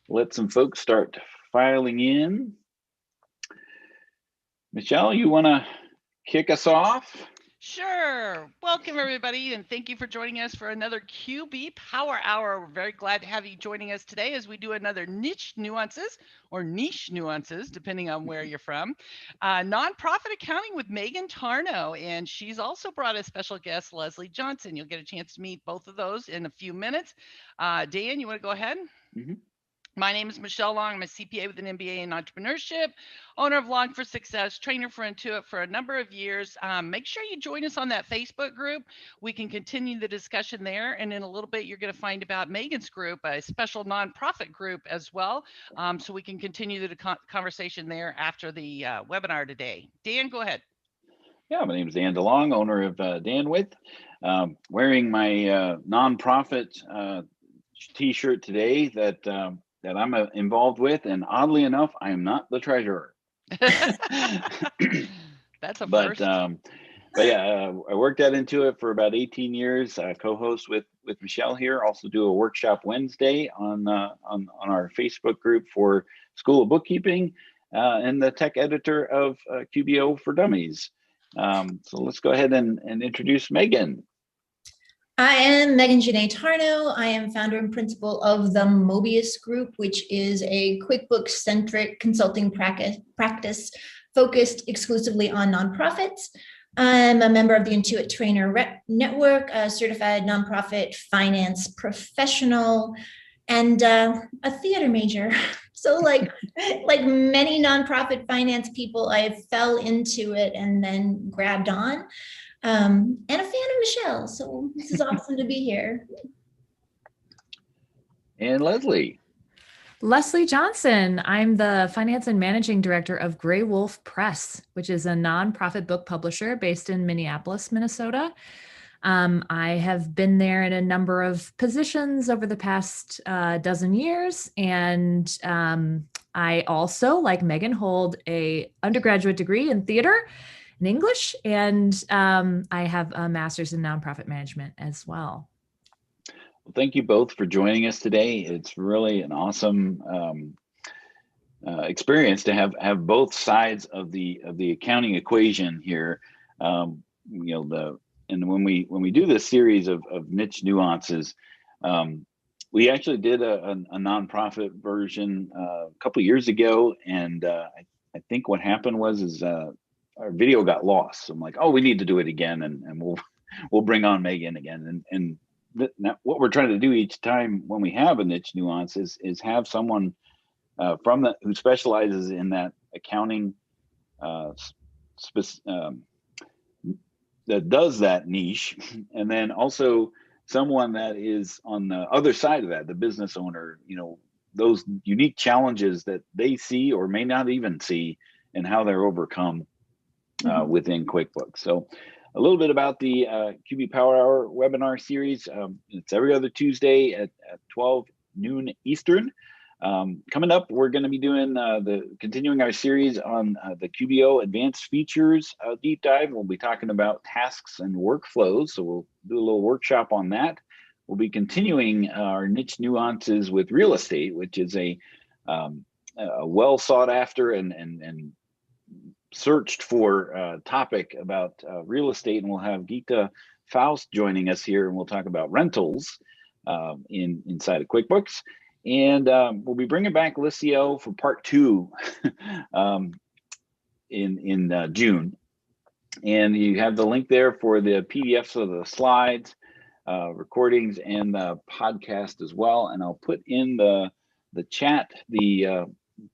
let some folks start filing in. Michelle, you want to kick us off? Sure. Welcome, everybody, and thank you for joining us for another QB Power Hour. We're very glad to have you joining us today as we do another niche nuances or niche nuances, depending on where you're from. Nonprofit accounting with Megan Tarnow, and she's also brought a special guest, Leslie Johnson. You'll get a chance to meet both of those in a few minutes. Dan, you want to go ahead? Mm-hmm. My name is Michelle Long. I'm a CPA with an MBA in entrepreneurship, owner of Long for Success, trainer for Intuit for a number of years. Make sure you join us on that Facebook group. We can continue the discussion there. And in a little bit, you're going to find about Megan's group, a special nonprofit group as well. So we can continue the conversation there after the webinar today. Dan, go ahead. Yeah, my name is Dan DeLong, owner of Dan With. Wearing my nonprofit t-shirt today that I'm involved with, and oddly enough, I am not the treasurer. That's a first. But yeah, I worked at Intuit for about 18 years. Co-host with Michelle here. Also do a workshop Wednesday on our Facebook group for School of Bookkeeping, and the tech editor of QBO for Dummies. So let's go ahead and introduce Megan. I am Megan Janae Tarnow. I am founder and principal of the Mobius Group, which is a QuickBooks-centric consulting practice focused exclusively on nonprofits. I'm a member of the Intuit Trainer Network, a certified nonprofit finance professional, and a theater major. So like many nonprofit finance people, I fell into it and then grabbed on. And a fan of Michelle, so this is awesome to be here. And Leslie. Leslie Johnson. I'm the finance and managing director of Gray Wolf Press, which is a nonprofit book publisher based in Minneapolis, Minnesota. I have been there in a number of positions over the past dozen years, and I also, like Megan, hold a undergraduate degree in theater in English, and I have a master's in nonprofit management as well. Well, thank you both for joining us today. It's really an awesome experience to have both sides of the accounting equation here. And when we do this series of niche nuances, we actually did a nonprofit version a couple of years ago, and I think what happened was our video got lost. So I'm like, oh, we need to do it again, and we'll bring on Megan again. And what we're trying to do each time when we have a niche nuance is have someone from that who specializes in that accounting that does that niche, and then also someone that is on the other side of that, the business owner. Those unique challenges that they see or may not even see, and how they're overcome within QuickBooks. So a little bit about the QB Power Hour webinar series. It's every other Tuesday at 12 noon Eastern. Coming up, we're going to be doing continuing our series on the QBO Advanced Features deep dive. We'll be talking about tasks and workflows. So we'll do a little workshop on that. We'll be continuing our niche nuances with real estate, which is a well sought after and searched for topic about real estate, and we'll have Geeta Faust joining us here, and we'll talk about rentals inside of QuickBooks. And we'll be bringing back Licio for part 2 in June. And you have the link there for the PDFs of the slides, recordings, and the podcast as well. And I'll put in the chat the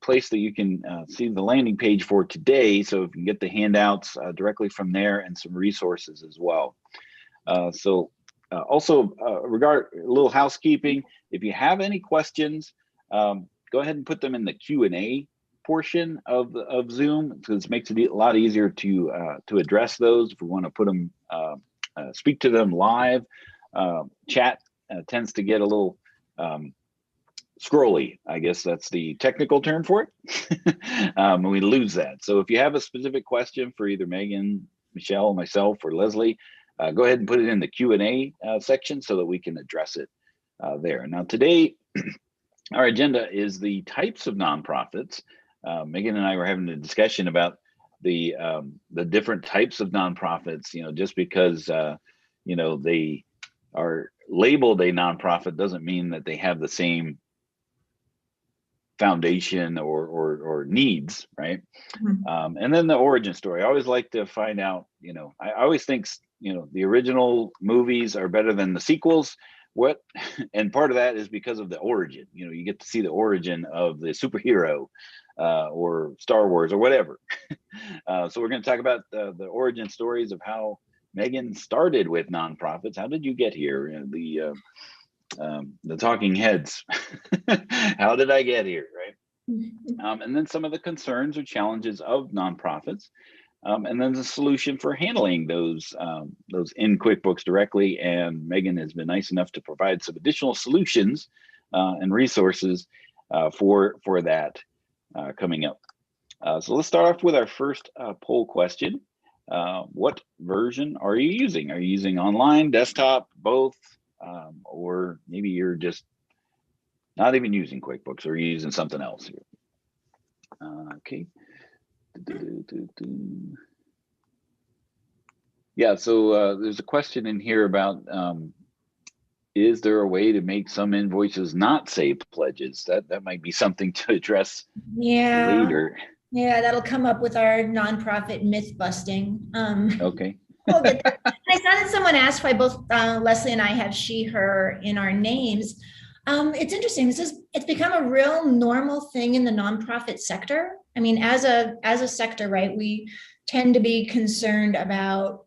place that you can see the landing page for today, so you can get the handouts directly from there, and some resources as well. Also, regard a little housekeeping. If you have any questions, go ahead and put them in the Q&A portion of Zoom, because it makes it a lot easier to address those. If we want to put them, speak to them live, chat tends to get a little scrolly, I guess that's the technical term for it. And we lose that. So if you have a specific question for either Megan, Michelle, myself, or Leslie, go ahead and put it in the Q&A section so that we can address it there. Now today, our agenda is the types of nonprofits. Megan and I were having a discussion about the different types of nonprofits. Just because they are labeled a nonprofit doesn't mean that they have the same foundation or needs, right? Mm-hmm. And then the origin story. I always like to find out. I always think the original movies are better than the sequels. And part of that is because of the origin. You get to see the origin of the superhero or Star Wars or whatever. So we're going to talk about the origin stories of how Megan started with nonprofits. How did you get here? The talking heads. How did I get here, right? And then some of the concerns or challenges of nonprofits. And then the solution for handling those in QuickBooks directly. And Megan has been nice enough to provide some additional solutions and resources for that coming up. So let's start off with our first poll question. What version are you using? Are you using online, desktop, both? Or maybe you're just not even using QuickBooks, or you're using something else here. Okay. Yeah, so there's a question in here about is there a way to make some invoices not say pledges? That might be something to address later. Yeah, that'll come up with our nonprofit myth busting. Okay. We'll get that. I saw that someone asked why both Leslie and I have she, her in our names. It's interesting. It's become a real normal thing in the nonprofit sector. I mean, as a sector, right, we tend to be concerned about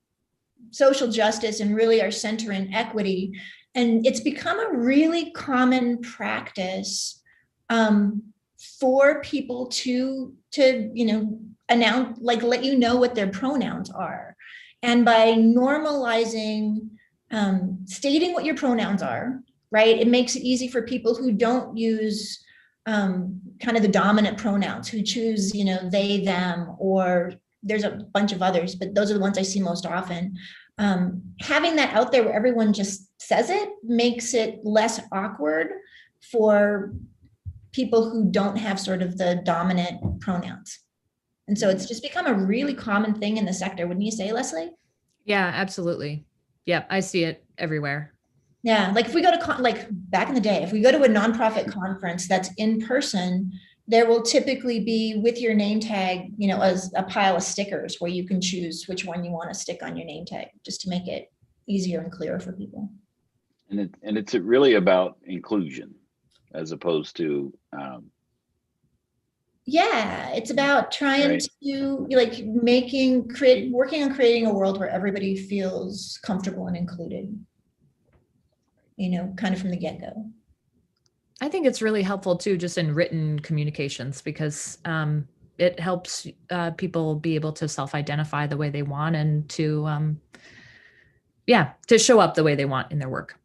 social justice and really our center in equity. And it's become a really common practice for people to announce, like, let you know what their pronouns are. And by normalizing stating what your pronouns are, right, it makes it easy for people who don't use kind of the dominant pronouns, who choose, they, them, or there's a bunch of others, but those are the ones I see most often. Having that out there where everyone just says it makes it less awkward for people who don't have sort of the dominant pronouns. And so it's just become a really common thing in the sector. Wouldn't you say, Leslie? Yeah, absolutely. Yeah, I see it everywhere. Yeah, like if we go to, like back in the day, if we go to a nonprofit conference that's in person, there will typically be with your name tag, as a pile of stickers where you can choose which one you want to stick on your name tag, just to make it easier and clearer for people. And it's really about inclusion as opposed to yeah, it's about trying to working on creating a world where everybody feels comfortable and included, kind of from the get-go. I think it's really helpful too, just in written communications, because it helps people be able to self-identify the way they want and to show up the way they want in their work.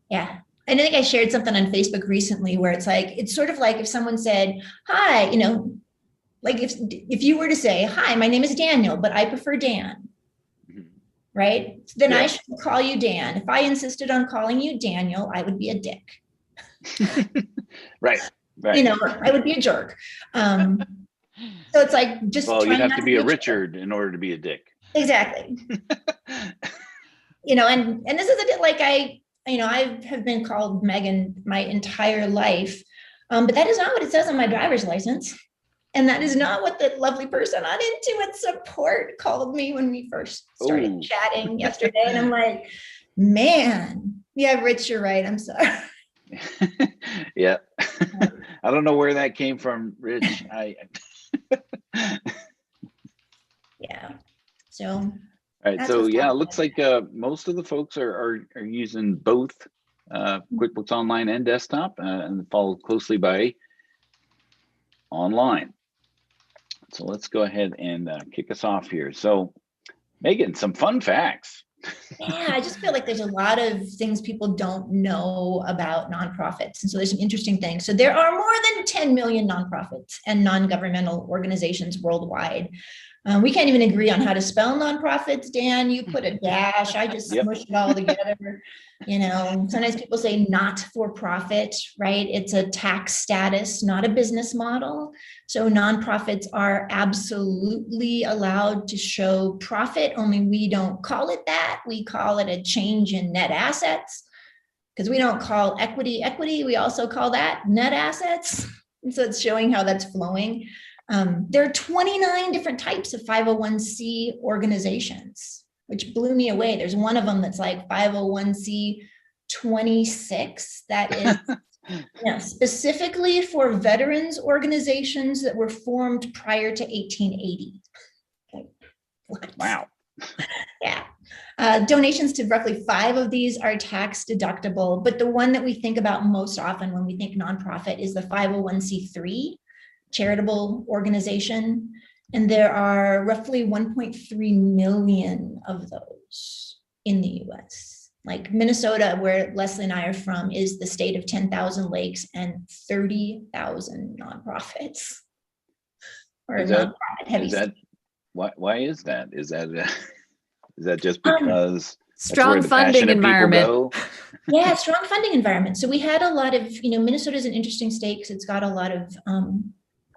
Yeah. And I think I shared something on Facebook recently where it's sort of like if someone said, hi, like if you were to say, hi, my name is Daniel, but I prefer Dan, right? Then I should call you Dan. If I insisted on calling you Daniel, I would be a dick. Right. I would be a jerk. So it's like just. Well, you'd have to be a Richard in order to be a dick. Exactly. And this is like I have been called Megan my entire life, but that is not what it says on my driver's license. And that is not what the lovely person on Intuit support called me when we first started chatting yesterday. And I'm like, man, yeah, Rich, you're right. I'm sorry. Yeah. I don't know where that came from, Rich. Yeah. So. All right, so yeah, it looks like most of the folks are using both QuickBooks Online and desktop, and followed closely by online. So let's go ahead and kick us off here. So Megan, some fun facts. Yeah, I just feel like there's a lot of things people don't know about nonprofits. And so there's some interesting things. So there are more than 10 million nonprofits and non-governmental organizations worldwide. We can't even agree on how to spell nonprofits. Dan, you put a dash. I just Yep. smushed it all together. You know, sometimes people say not for profit, right? It's a tax status, not a business model. So nonprofits are absolutely allowed to show profit, only we don't call it that. We call it a change in net assets, because we don't call equity equity. We also call that net assets. And so it's showing how that's flowing. There are 29 different types of 501c organizations, which blew me away. There's one of them that's like 501c 26 that is specifically for veterans organizations that were formed prior to 1880. Okay. What? Wow. Yeah. Donations to roughly 5 of these are tax deductible, but the one that we think about most often when we think nonprofit is the 501c3 charitable organization. And there are roughly 1.3 million of those in the US. Like Minnesota, where Leslie and I are from, is the state of 10,000 lakes and 30,000 nonprofits. Or nonprofit heavy. Why is that? Is that just because strong funding environment? Yeah, strong funding environment. So we had a lot of, Minnesota is an interesting state because it's got a lot of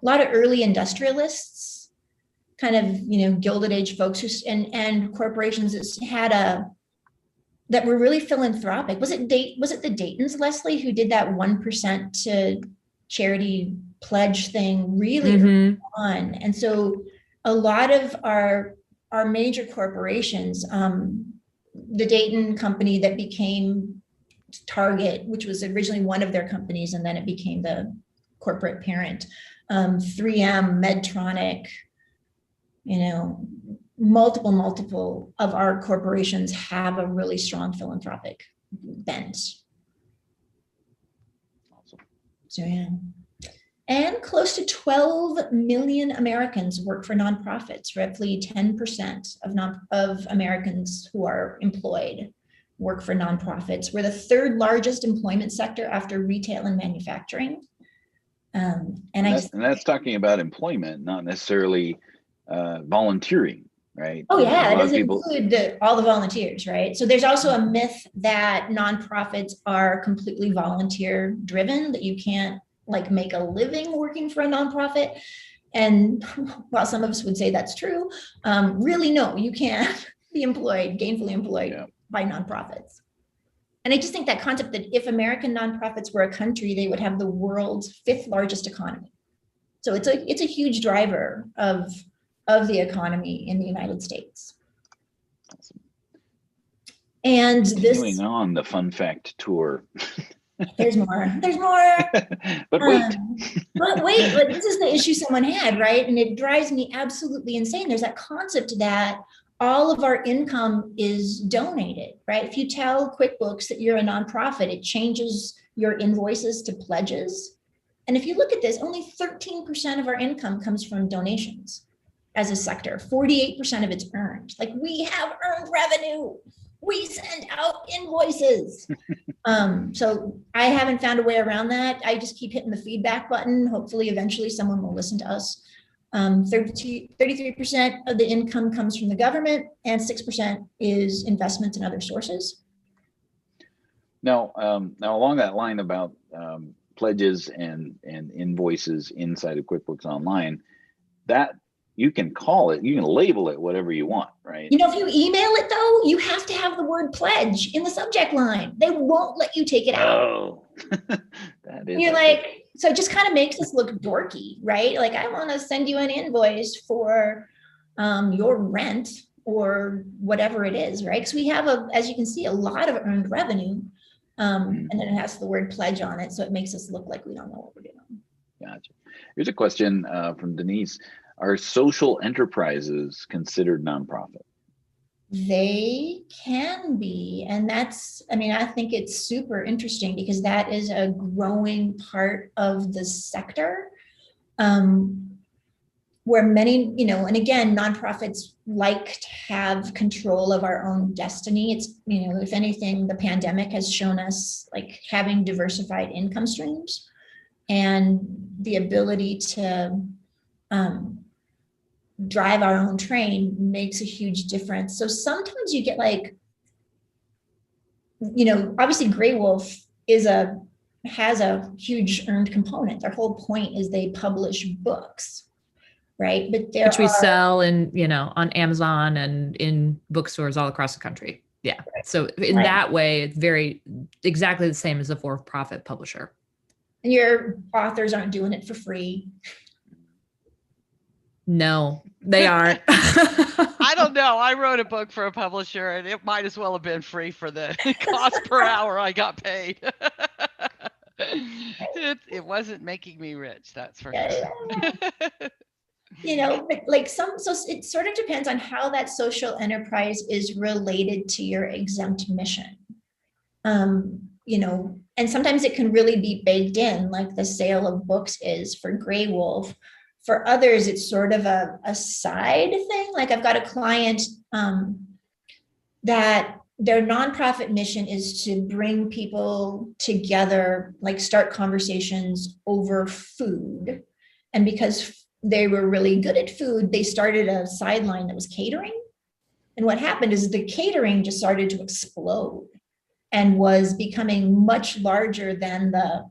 early industrialists, kind of, Gilded Age folks and corporations that were really philanthropic. Was it the Daytons, Leslie, who did that 1% to charity pledge thing really early on? And so a lot of our major corporations, the Dayton company that became Target, which was originally one of their companies, and then it became the corporate parent, 3M, Medtronic, multiple of our corporations have a really strong philanthropic bent. Awesome. So yeah. And close to 12 million Americans work for nonprofits. Roughly 10% of Americans who are employed work for nonprofits. We're the 3rd largest employment sector after retail and manufacturing. And that's talking about employment, not necessarily volunteering, right? Oh yeah, that doesn't include all the volunteers, right? So there's also a myth that nonprofits are completely volunteer driven, that you can't make a living working for a nonprofit. And while some of us would say that's true, really no, you can't be gainfully employed by nonprofits. And I just think that concept that if American nonprofits were a country, they would have the world's 5th largest economy. So it's a huge driver of the economy in the United States. Awesome. And continuing on the fun fact tour. There's more. But wait. But this is the issue someone had, right? And it drives me absolutely insane. There's that concept that all of our income is donated, right? If you tell QuickBooks that you're a nonprofit, it changes your invoices to pledges. And if you look at this, only 13% of our income comes from donations as a sector. 48% of it's earned. We have earned revenue. We send out invoices. So I haven't found a way around that. I just keep hitting the feedback button. Hopefully, eventually someone will listen to us. 33% of the income comes from the government, and 6% is investments and other sources. Now along that line about pledges and invoices inside of QuickBooks Online, that you can label it whatever you want, right? If you email it though, you have to have the word pledge in the subject line. They won't let you take it out. Oh, that is. You're so it just kind of makes us look dorky, right? I want to send you an invoice for your rent or whatever it is, right? Because we have as you can see, a lot of earned revenue, and then it has the word pledge on it, so it makes us look like we don't know what we're doing. Gotcha. Here's a question from Denise. Are social enterprises considered nonprofit? They can be. And I think it's super interesting because that is a growing part of the sector, where many, and again, nonprofits like to have control of our own destiny. It's, if anything, the pandemic has shown us having diversified income streams and the ability to drive our own train makes a huge difference. So sometimes you get like, obviously Grey Wolf has a huge earned component. Their whole point is they publish books, right? But which we sell on Amazon and in bookstores all across the country. Yeah. Right. So in that way, it's very exactly the same as a for-profit publisher. And your authors aren't doing it for free. No, they aren't. I don't know. I wrote a book for a publisher and it might as well have been free for the cost per hour I got paid. It wasn't making me rich, that's for sure. But like so it sort of depends on how that social enterprise is related to your exempt mission. And sometimes it can really be baked in, like the sale of books is for Grey Wolf. For others, it's sort of a side thing. Like I've got a client that their nonprofit mission is to bring people together, like start conversations over food. And because they were really good at food, they started a sideline that was catering. And what happened is the catering just started to explode and was becoming much larger than the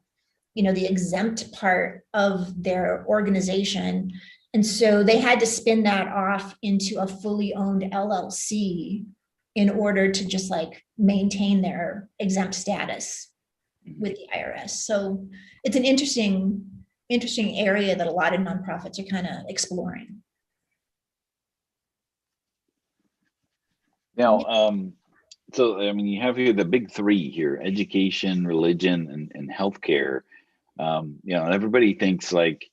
exempt part of their organization. And so they had to spin that off into a fully owned LLC in order to just like maintain their exempt status with the IRS. So it's an interesting area that a lot of nonprofits are kind of exploring. Now, so I mean, you have here the big three here: education, religion, and healthcare. Everybody thinks like,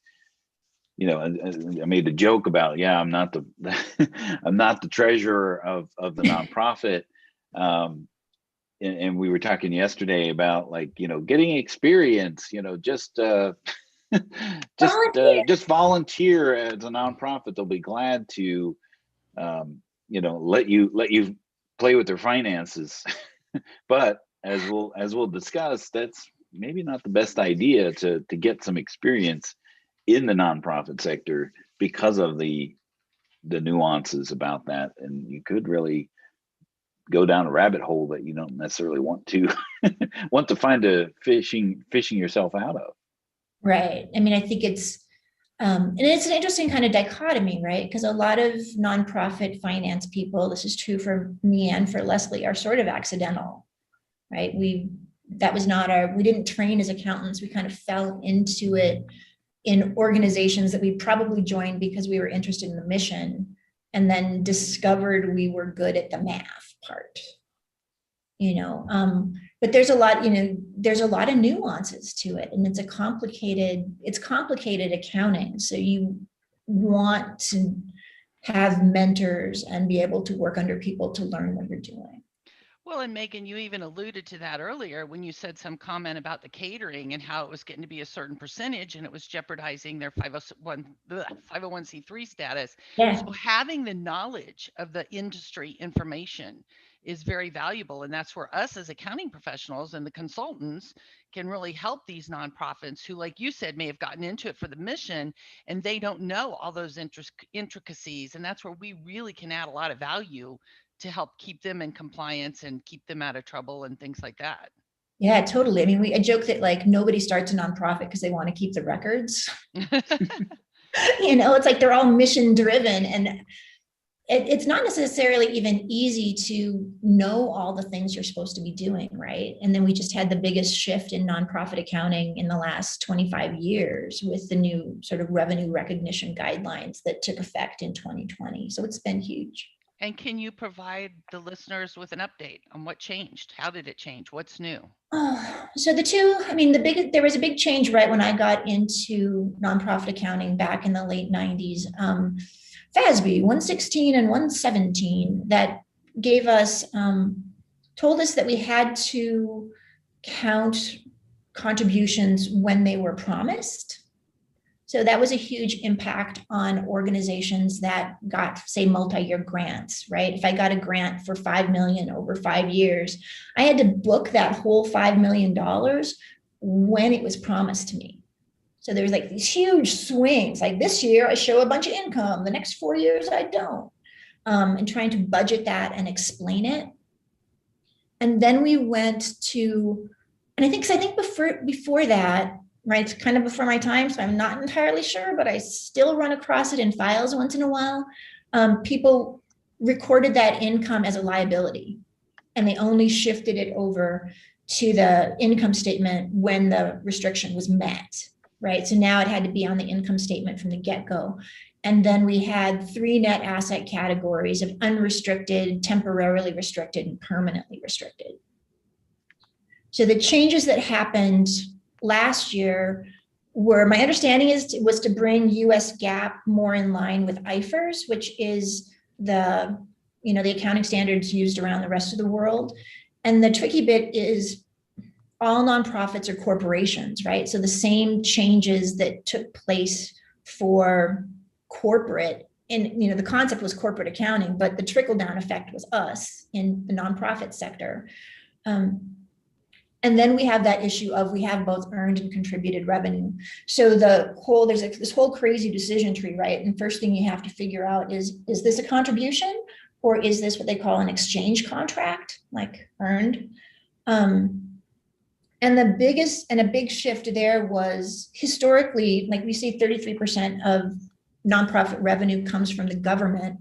I made a joke about, I'm not the I'm not the treasurer of the nonprofit. And we were talking yesterday about like, getting experience, just volunteer as a nonprofit. They'll be glad to, let you play with their finances. But as we'll discuss, that's maybe not the best idea to get some experience in the nonprofit sector because of the nuances about that. And you could really go down a rabbit hole that you don't necessarily want to find a fishing yourself out of. Right. I mean, I think it's and it's an interesting kind of dichotomy, right? Because a lot of nonprofit finance people, this is true for me and for Leslie, are sort of accidental, right? We didn't train as accountants. We kind of fell into it in organizations that we probably joined because we were interested in the mission and then discovered we were good at the math part, but there's a lot of nuances to it, and it's complicated accounting. So you want to have mentors and be able to work under people to learn what you're doing. Well, and Megan, you even alluded to that earlier when you said some comment about the catering and how it was getting to be a certain percentage and it was jeopardizing their 501c3 status. Yeah. So having the knowledge of the industry information is very valuable. And that's where us as accounting professionals and the consultants can really help these nonprofits who, like you said, may have gotten into it for the mission and they don't know all those intricacies. And that's where we really can add a lot of value to help keep them in compliance and keep them out of trouble and things like that. Yeah, totally. I mean, I joke that like nobody starts a nonprofit because they want to keep the records. It's like they're all mission driven, and it's not necessarily even easy to know all the things you're supposed to be doing, right? And then we just had the biggest shift in nonprofit accounting in the last 25 years with the new sort of revenue recognition guidelines that took effect in 2020. So it's been huge. And can you provide the listeners with an update on what changed? How did it change? What's new? So there was a big change right when I got into nonprofit accounting back in the late 90s. FASB 116 and 117 that gave us, told us that we had to count contributions when they were promised. So that was a huge impact on organizations that got, say, multi-year grants, right? If I got a grant for $5 million over 5 years, I had to book that whole $5 million when it was promised to me. So there was like these huge swings, like this year I show a bunch of income, the next 4 years I don't, and trying to budget that and explain it. And then we went to, and I think before that, right, it's kind of before my time, so I'm not entirely sure, but I still run across it in files once in a while. People recorded that income as a liability, and they only shifted it over to the income statement when the restriction was met, right? So now it had to be on the income statement from the get-go. And then we had 3 net asset categories of unrestricted, temporarily restricted, and permanently restricted. So the changes that happened last year were, my understanding was to bring US GAAP more in line with IFRS, which is the accounting standards used around the rest of the world. And the tricky bit is all nonprofits are corporations, right? So the same changes that took place for corporate, and the concept was corporate accounting, but the trickle down effect was us in the nonprofit sector. And then we have that issue of, we have both earned and contributed revenue. So there's this whole crazy decision tree, right? And first thing you have to figure out is this a contribution, or is this what they call an exchange contract, like earned? And a big shift there was, historically, like we see 33% of nonprofit revenue comes from the government.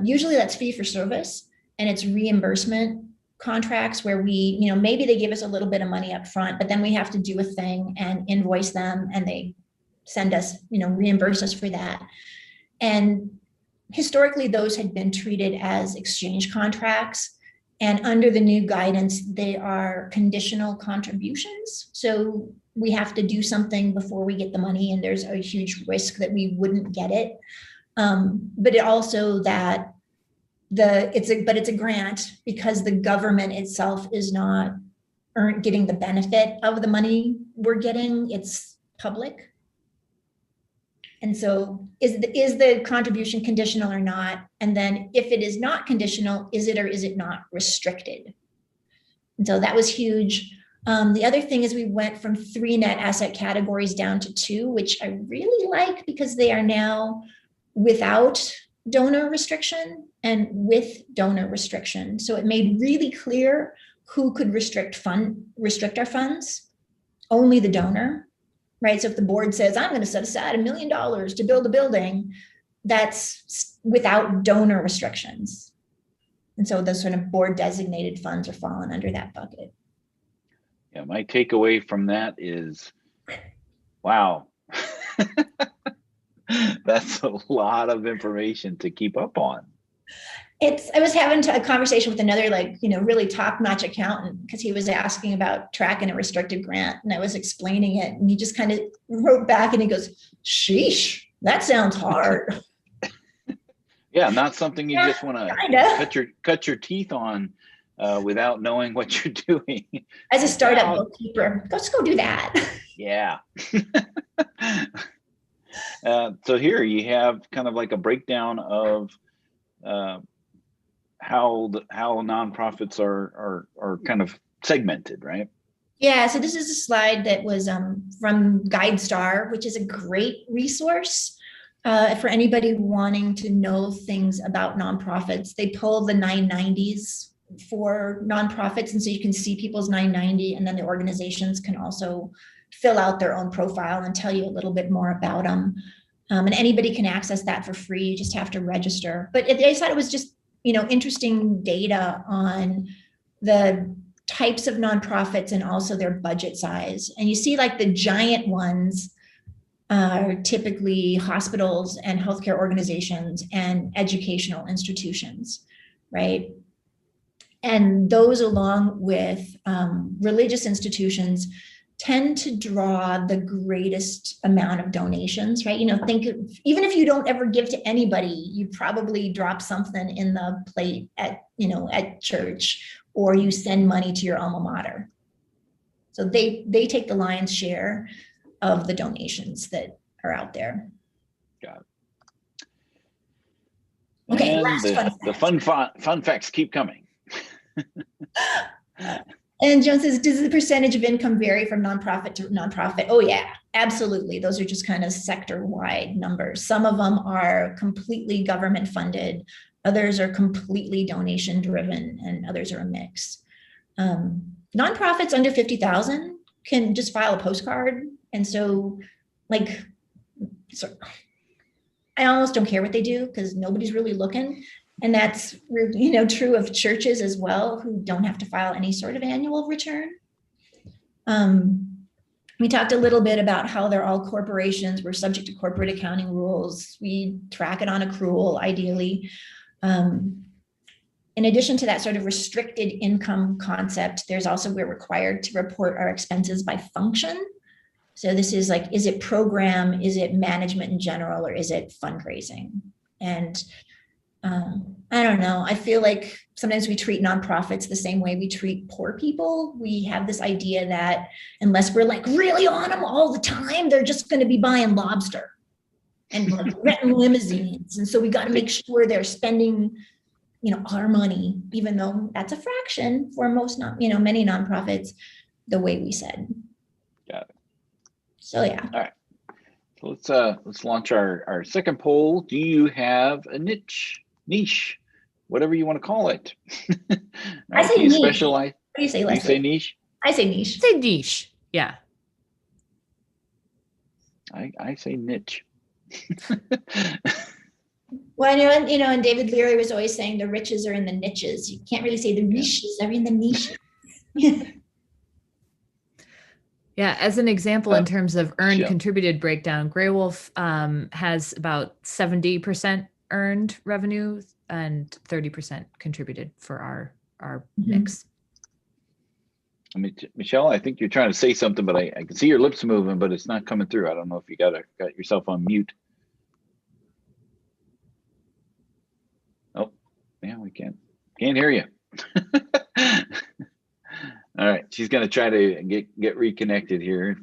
Usually that's fee for service, and it's reimbursement contracts where we, maybe they give us a little bit of money up front, but then we have to do a thing and invoice them, and they send us, reimburse us for that. And historically, those had been treated as exchange contracts. And under the new guidance, they are conditional contributions. So we have to do something before we get the money, and there's a huge risk that we wouldn't get it. But it also that it's a grant, because the government itself is not getting the benefit of the money we're getting. It's public. And so is the contribution conditional or not? And then if it is not conditional, is it or is it not restricted? And so that was huge. The other thing is we went from 3 net asset categories down to 2, which I really like, because they are now without donor restriction and with donor restriction. So it made really clear who could restrict our funds. Only the donor. Right. So if the board says, I'm going to set aside $1 million to build a building, that's without donor restrictions. And so those sort of board designated funds are falling under that bucket. Yeah, my takeaway from that is, wow, that's a lot of information to keep up on. I was having a conversation with another, really top-notch accountant, because he was asking about tracking a restricted grant, and I was explaining it, and he just kind of wrote back and he goes, sheesh, that sounds hard. Yeah, not something you just want to cut your teeth on without knowing what you're doing. As a startup bookkeeper, let's go do that. Yeah. So here you have kind of like a breakdown of how nonprofits are kind of segmented, right? Yeah, so this is a slide that was from GuideStar, which is a great resource for anybody wanting to know things about nonprofits. They pull the 990s for nonprofits, and so you can see people's 990, and then the organizations can also fill out their own profile and tell you a little bit more about them. And anybody can access that for free. You just have to register. But I thought it was just, interesting data on the types of nonprofits and also their budget size. And you see, like, the giant ones are typically hospitals and healthcare organizations and educational institutions, right? And those, along with religious institutions, tend to draw the greatest amount of donations, right? Even if you don't ever give to anybody, you probably drop something in the plate at church, or you send money to your alma mater. So they take the lion's share of the donations that are out there. Got it. Okay, and the fun facts keep coming. And Joan says, does the percentage of income vary from nonprofit to nonprofit? Oh yeah, absolutely. Those are just kind of sector-wide numbers. Some of them are completely government funded, others are completely donation driven, and others are a mix. Nonprofits under 50,000 can just file a postcard. And so I almost don't care what they do because nobody's really looking. And that's, true of churches as well, who don't have to file any sort of annual return. We talked a little bit about how they're all corporations. We're subject to corporate accounting rules. We track it on accrual, ideally. In addition to that sort of restricted income concept, there's also, we're required to report our expenses by function. So this is like, is it program, is it management in general, or is it fundraising? And I don't know. I feel like sometimes we treat nonprofits the same way we treat poor people. We have this idea that unless we're like really on them all the time, they're just going to be buying lobster and like renting limousines. And so we got to make sure they're spending, our money, even though that's a fraction for most, many nonprofits, the way we said. Got it. So yeah. All right. So let's launch our second poll. Do you have a niche, whatever you want to call it? I say do you niche. specialize? What do you say, Leslie? You say niche? I say niche. Say niche. Yeah. I say niche. Well, and David Leary was always saying the riches are in the niches. You can't really say the niches are in the niches. Yeah, as an example, in terms of earned yeah. contributed breakdown, Grey Wolf has about 70% earned revenue and 30% contributed for our mix. I mean, Michelle, I think you're trying to say something, but I can see your lips moving, but it's not coming through. I don't know if you got yourself on mute. Oh, yeah, we can't hear you. All right, she's going to try to get reconnected here.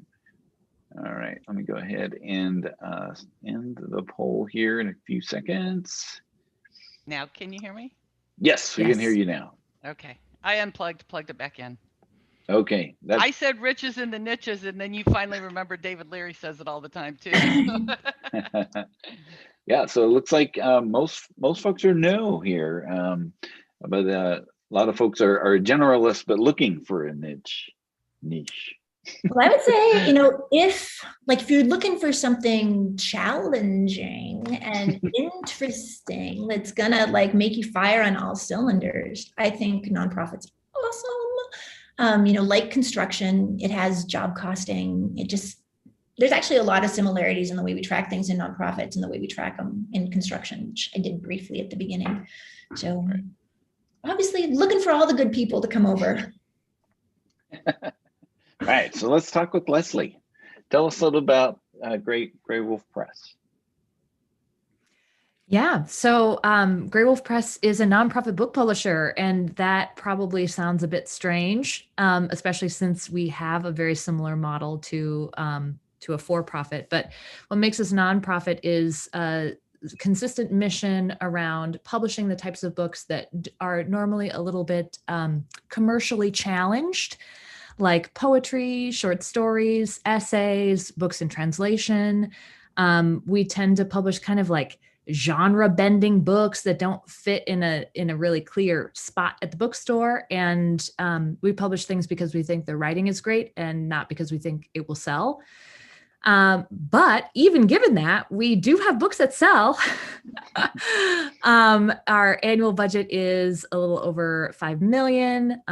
All right, let me go ahead and end the poll here in a few seconds. Now, can you hear me? Yes, we can hear you now. Okay, I unplugged, plugged it back in. Okay. I said riches in the niches, and then you finally remembered David Leary says it all the time too. Yeah, so it looks like most folks are no here, but a lot of folks are generalists, but looking for a niche. Well, I would say, if you're looking for something challenging and interesting, that's gonna like you fire on all cylinders, I think nonprofits are awesome. Like construction, it has job costing. There's actually a lot of similarities in the way we track things in nonprofits and the way we track them in construction, which I did briefly at the beginning. So obviously looking for all the good people to come over. All right, so let's talk with Leslie. Tell us a little about Grey Wolf Press. Yeah, so Grey Wolf Press is a nonprofit book publisher, and that probably sounds a bit strange, especially since we have a very similar model to a for-profit. But what makes us nonprofit is a consistent mission around publishing the types of books that are normally a little bit commercially challenged, like poetry, short stories, essays, books in translation. We tend to publish kind of like genre bending books that don't fit in a really clear spot at the bookstore. And we publish things because we think the writing is great and not because we think it will sell. But even given that, we do have books that sell. Our annual budget is a little over 5 million.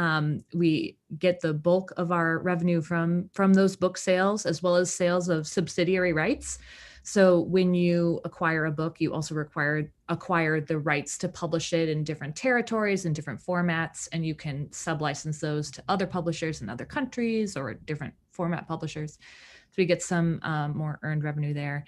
We get the bulk of our revenue from those book sales, as well as sales of subsidiary rights. So when you acquire a book, you also acquire the rights to publish it in different territories and different formats, and you can sublicense those to other publishers in other countries or different format publishers. So we get some more earned revenue there.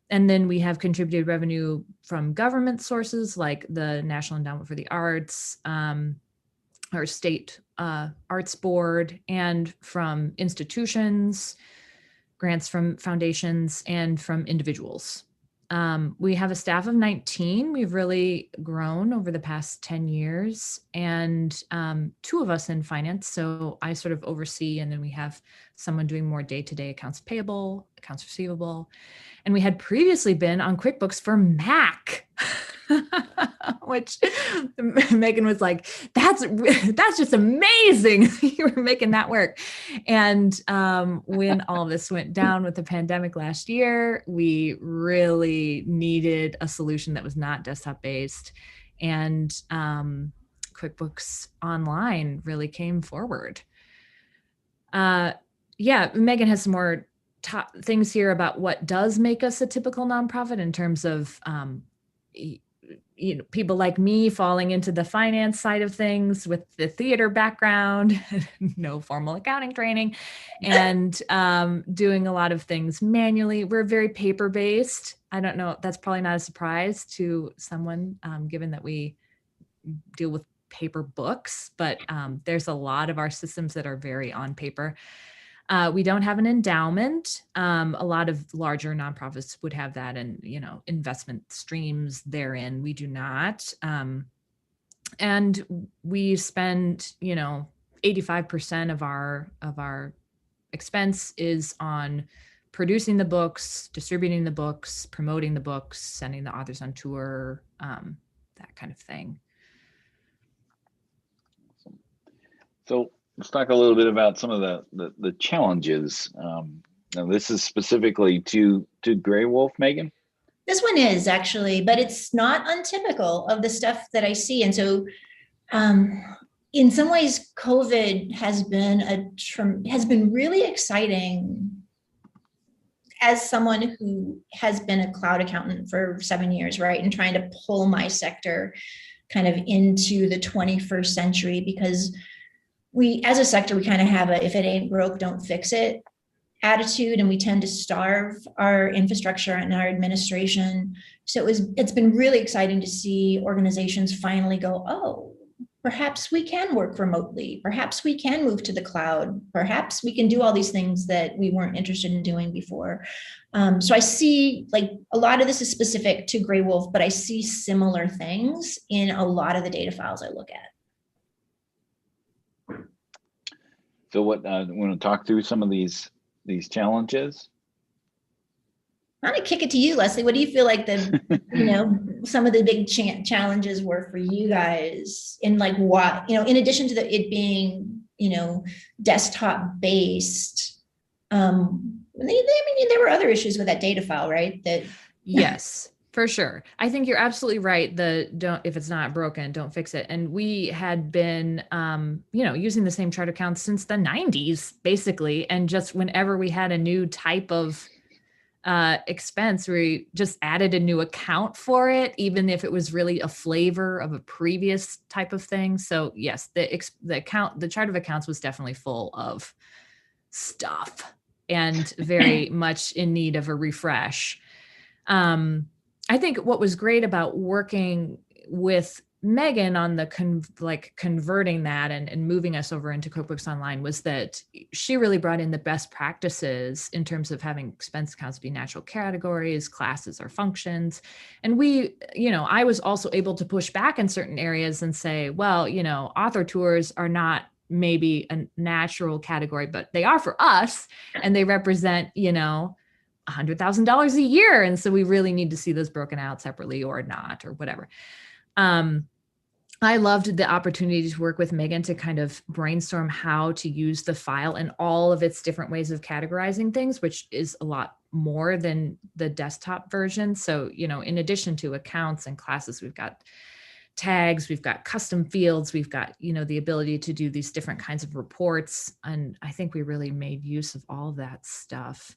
And then we have contributed revenue from government sources like the National Endowment for the Arts, our state arts board, and from institutions, grants from foundations, and from individuals. We have a staff of 19. We've really grown over the past 10 years, and 2 of us in finance. So I sort of oversee, and then we have someone doing more day-to-day accounts payable, accounts receivable. And we had previously been on QuickBooks for Mac, which Megan was like, that's just amazing. You were making that work. And when all this went down with the pandemic last year, we really needed a solution that was not desktop based. And QuickBooks Online really came forward. Yeah, Megan has some more things here about what does make us a typical nonprofit in terms of people like me falling into the finance side of things with the theater background, no formal accounting training, and doing a lot of things manually. We're very paper-based. I don't know, that's probably not a surprise to someone, given that we deal with paper books, but there's a lot of our systems that are very on paper. We don't have an endowment. A lot of larger nonprofits would have that, and investment streams therein. We do not. And we spend 85% of our expense is on producing the books, distributing the books, promoting the books, sending the authors on tour, that kind of thing. So let's talk a little bit about some of the challenges. Now this is specifically to Gray Wolf, Megan. This one is actually, but it's not untypical of the stuff that I see. And so in some ways, COVID has been really exciting as someone who has been a cloud accountant for 7 years, right? And trying to pull my sector kind of into the 21st century, because we, as a sector, we kind of have a, if it ain't broke, don't fix it attitude. And we tend to starve our infrastructure and our administration. So it's been really exciting to see organizations finally go, oh, perhaps we can work remotely. Perhaps we can move to the cloud. Perhaps we can do all these things that we weren't interested in doing before. So I see, like, a lot of this is specific to Gray Wolf, but I see similar things in a lot of the data files I look at. So what I want to talk through some of these challenges. I'm gonna kick it to you, Leslie. What do you feel like the some of the big challenges were for you guys in, like, what, in addition to it being desktop based, there were other issues with that data file, right? Yes, for sure. I think you're absolutely right. If it's not broken, don't fix it. And we had been, using the same chart accounts since the 90s, basically. And just whenever we had a new type of expense, we just added a new account for it, even if it was really a flavor of a previous type of thing. So yes, the chart of accounts was definitely full of stuff and very much in need of a refresh. I think what was great about working with Megan on the converting that and moving us over into QuickBooks Online was that she really brought in the best practices in terms of having expense accounts be natural categories, classes, or functions. And I was also able to push back in certain areas and say, well, author tours are not maybe a natural category, but they are for us, and they represent, $100,000 a year. And so we really need to see those broken out separately or not, or whatever. I loved the opportunity to work with Megan to kind of brainstorm how to use the file and all of its different ways of categorizing things, which is a lot more than the desktop version. So, in addition to accounts and classes, we've got tags, we've got custom fields, we've got, the ability to do these different kinds of reports. And I think we really made use of all that stuff.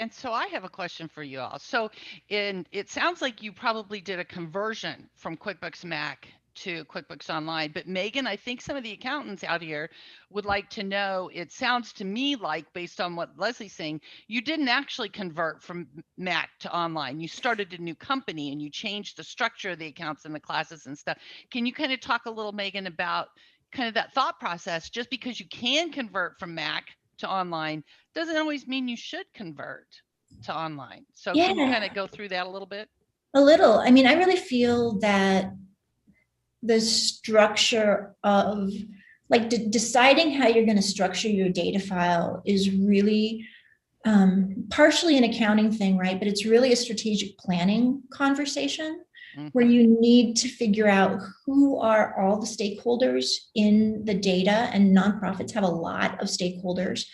And so I have a question for you all. So it sounds like you probably did a conversion from QuickBooks Mac to QuickBooks Online, but Megan, I think some of the accountants out here would like to know, it sounds to me like, based on what Leslie's saying, you didn't actually convert from Mac to online. You started a new company and you changed the structure of the accounts and the classes and stuff. Can you kind of talk a little, Megan, about kind of that thought process? Just because you can convert from Mac to online doesn't always mean you should convert. to online. So Yeah. can you kind of go through that a little bit? A little. I mean, I really feel that the structure of like deciding how you're going to structure your data file is really partially an accounting thing, right? But it's really a strategic planning conversation where you need to figure out who are all the stakeholders in the data, and nonprofits have a lot of stakeholders.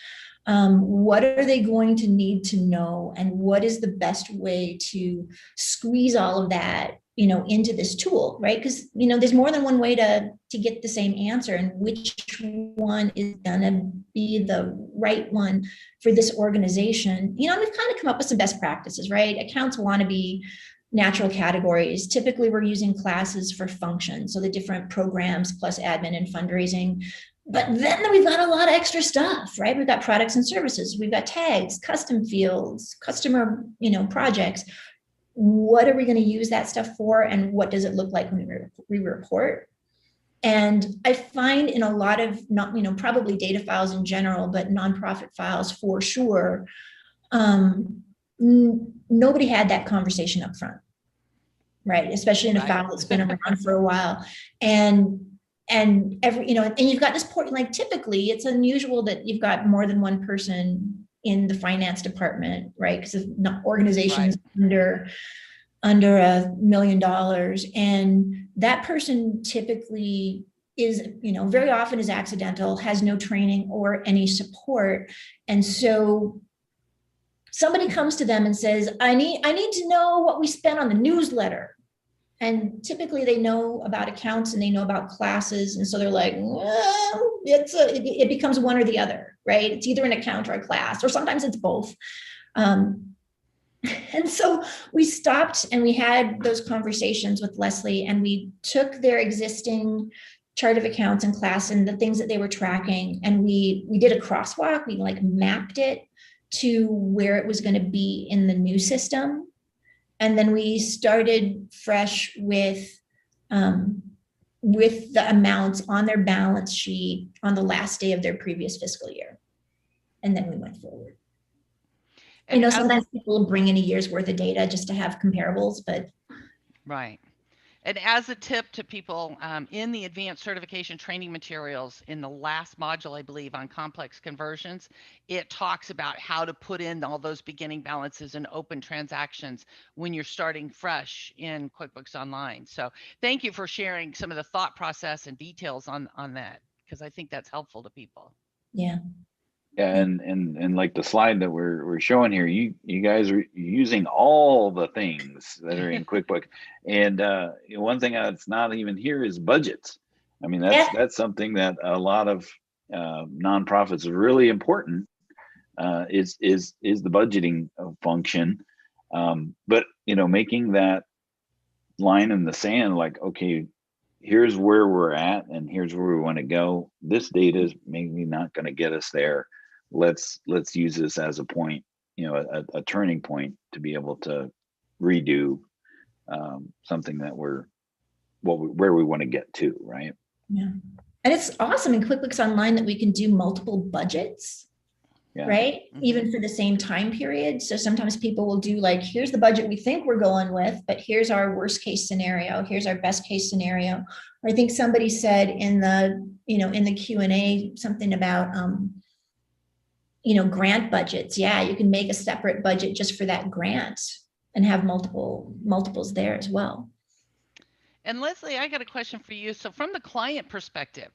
What are they going to need to know, and what is the best way to squeeze all of that, you know, into this tool, right? Because, you know, there's more than one way to get the same answer, and which one is gonna be the right one for this organization. You know, we've kind of come up with some best practices, right? Accounts want to be natural categories. Typically, we're using classes for functions, so the different programs plus admin and fundraising. But then we've got a lot of extra stuff, right? We've got products and services, we've got tags, custom fields, customer, you know, projects. What are we going to use that stuff for, and what does it look like when we report? And I find in a lot of, not, you know, probably data files in general, but nonprofit files for sure, nobody had that conversation up front, right? Especially in a file that's been around for a while. And every, you know, and you've got this port, like typically it's unusual that you've got more than one person in the finance department, right? Because of organizations under $1 million. And that person typically is, you know, very often is accidental, has no training or any support. And so somebody comes to them and says, I need to know what we spent on the newsletter. And typically they know about accounts and they know about classes. And so they're like, well, it becomes one or the other, right? It's either an account or a class, or sometimes it's both. And so we stopped and we had those conversations with Leslie, and we took their existing chart of accounts and class and the things that they were tracking, and we did a crosswalk. We like mapped it to where it was going to be in the new system. And then we started fresh with the amounts on their balance sheet on the last day of their previous fiscal year. And then we went forward. And you know, sometimes people will bring in a year's worth of data just to have comparables, but. Right. And as a tip to people, in the advanced certification training materials in the last module, I believe, on complex conversions, it talks about how to put in all those beginning balances and open transactions when you're starting fresh in QuickBooks Online. So thank you for sharing some of the thought process and details on that, because I think that's helpful to people. Yeah. Yeah, and like the slide that we're showing here, you guys are using all the things that are in QuickBooks, and one thing that's not even here is budgets. I mean, that's something that a lot of nonprofits is really important. Is the budgeting function, but you know, making that line in the sand, like, okay, here's where we're at, and here's where we want to go. This data is maybe not going to get us there. Let's use this as a point, you know, a turning point to be able to redo something that where we want to get to, right? Yeah, and it's awesome in QuickBooks Online that we can do multiple budgets, right? Even for the same time period. So sometimes people will do like, here's the budget we think we're going with, but here's our worst case scenario. Here's our best case scenario. Or I think somebody said in the, you know, in the Q&A something about, you know, grant budgets. Yeah, you can make a separate budget just for that grant and have multiples there as well. And Leslie, I got a question for you. So from the client perspective,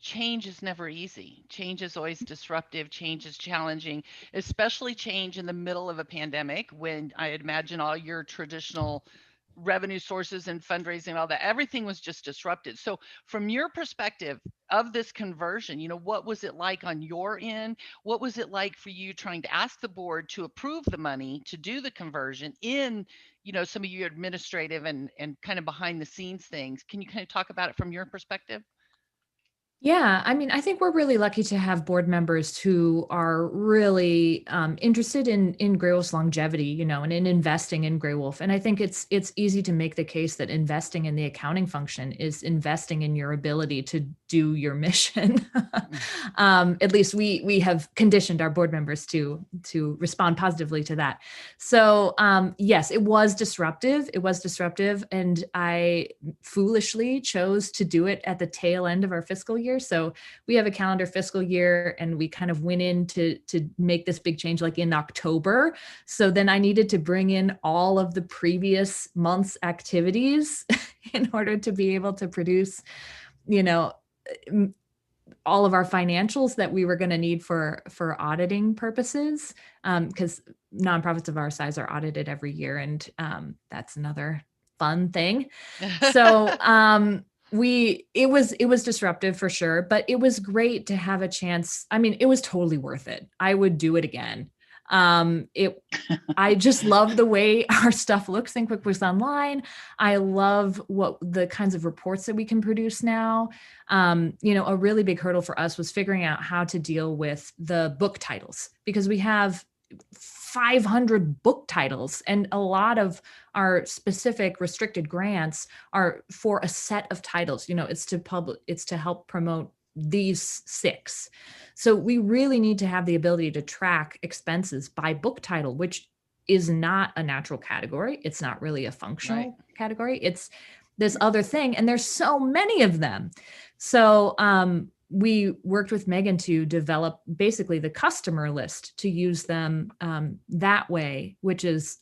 change is never easy. Change is always disruptive. Change is challenging, especially change in the middle of a pandemic, when I imagine all your traditional revenue sources and fundraising, all that, everything was just disrupted. So from your perspective of this conversion, you know, what was it like on your end? What was it like for you trying to ask the board to approve the money to do the conversion in, you know, some of your administrative and kind of behind the scenes things? Can you kind of talk about it from your perspective? Yeah, I mean, I think we're really lucky to have board members who are really interested in Grey Wolf's longevity, and in investing in Grey Wolf. And I think it's easy to make the case that investing in the accounting function is investing in your ability to do your mission. At least we have conditioned our board members to respond positively to that. So yes, it was disruptive. It was disruptive, and I foolishly chose to do it at the tail end of our fiscal year. So we have a calendar fiscal year, and we kind of went in to make this big change like in October. So then I needed to bring in all of the previous month's activities in order to be able to produce, all of our financials that we were going to need for auditing purposes, because nonprofits of our size are audited every year, and that's another fun thing. So it was disruptive for sure, but it was great to have a chance. I mean, it was totally worth it. I would do it again. I just love the way our stuff looks in QuickBooks Online. I love what the kinds of reports that we can produce now. A really big hurdle for us was figuring out how to deal with the book titles, because we have 500 book titles, and a lot of our specific restricted grants are for a set of titles. It's to help promote these 6. So we really need to have the ability to track expenses by book title, which is not a natural category. It's not really a functional category. It's this other thing, and there's so many of them. So we worked with Megan to develop basically the customer list to use them that way, which has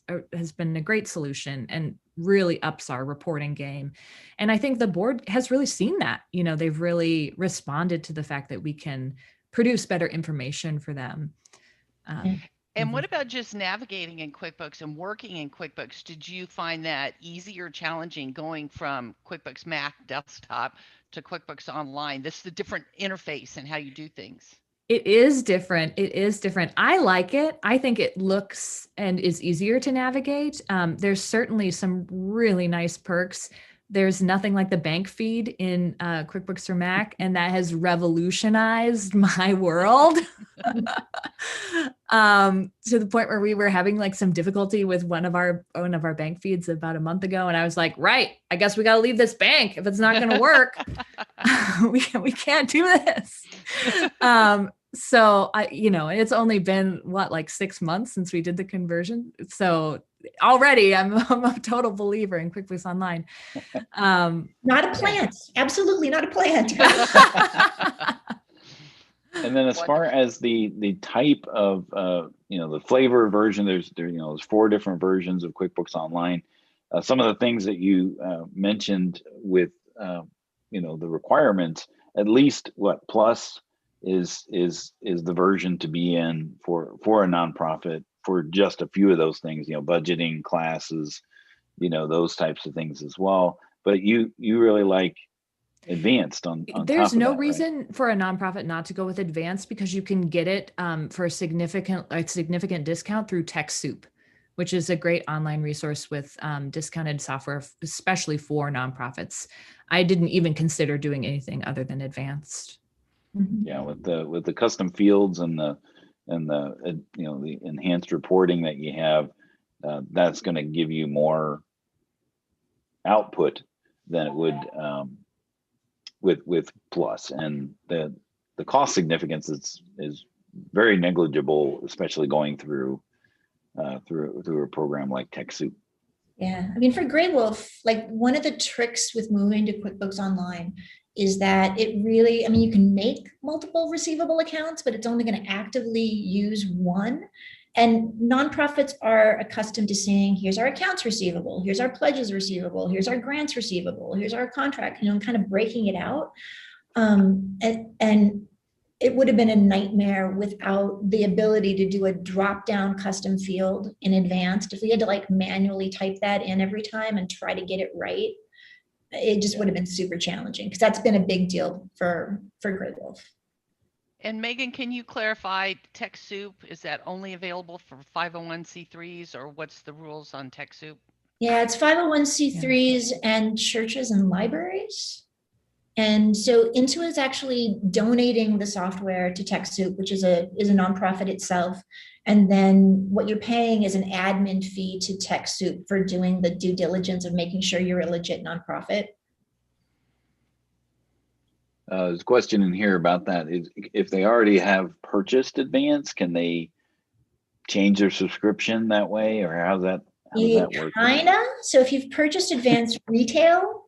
been a great solution and really ups our reporting game. And I think the board has really seen that. They've really responded to the fact that we can produce better information for them. And what about just navigating in QuickBooks and working in QuickBooks? Did you find that easy or challenging going from QuickBooks Mac desktop to QuickBooks Online? This is the different interface and how you do things. It is different. It is different. I like it. I think it looks and is easier to navigate. There's certainly some really nice perks. There's nothing like the bank feed in QuickBooks for Mac, and that has revolutionized my world to the point where we were having like some difficulty with one of our bank feeds about a month ago, and I was like, right, I guess we got to leave this bank if it's not going to work. we can't do this. So it's only been like 6 months since we did the conversion. So already I'm a total believer in QuickBooks Online. Not a plant. Absolutely not a plant. And then as far as the type of, the flavor version, there's 4 different versions of QuickBooks Online. Some of the things that you mentioned with, the requirements, at least Plus is the version to be in for a nonprofit for just a few of those things, budgeting, classes, those types of things as well. But you really like advanced on there's top of no that, reason right? for a nonprofit not to go with advanced, because you can get it for a significant discount through Techsoup, which is a great online resource with discounted software, especially for nonprofits. I didn't even consider doing anything other than advanced. Yeah, with the custom fields and the enhanced reporting that you have, that's going to give you more output than it would with Plus, and the cost significance is very negligible, especially going through a program like Techsoup. Yeah, I mean, for Grey Wolf, like one of the tricks with moving to QuickBooks Online is that it really, you can make multiple receivable accounts, but it's only going to actively use one. And nonprofits are accustomed to saying, here's our accounts receivable, here's our pledges receivable, here's our grants receivable, here's our contract, kind of breaking it out. And it would have been a nightmare without the ability to do a drop-down custom field in advance. If we had to manually type that in every time and try to get it right, it just would have been super challenging, because that's been a big deal for Grey Wolf. And Megan, can you clarify Techsoup? Is that only available for 501c3s, or what's the rules on Techsoup? Yeah, it's 501c3s and churches and libraries. And so Intuit is actually donating the software to Techsoup, which is a nonprofit itself. And then what you're paying is an admin fee to Techsoup for doing the due diligence of making sure you're a legit nonprofit. There's a question in here about that. If they already have purchased Advance, can they change their subscription that way, or how does that work? Kinda. So if you've purchased Advanced Retail,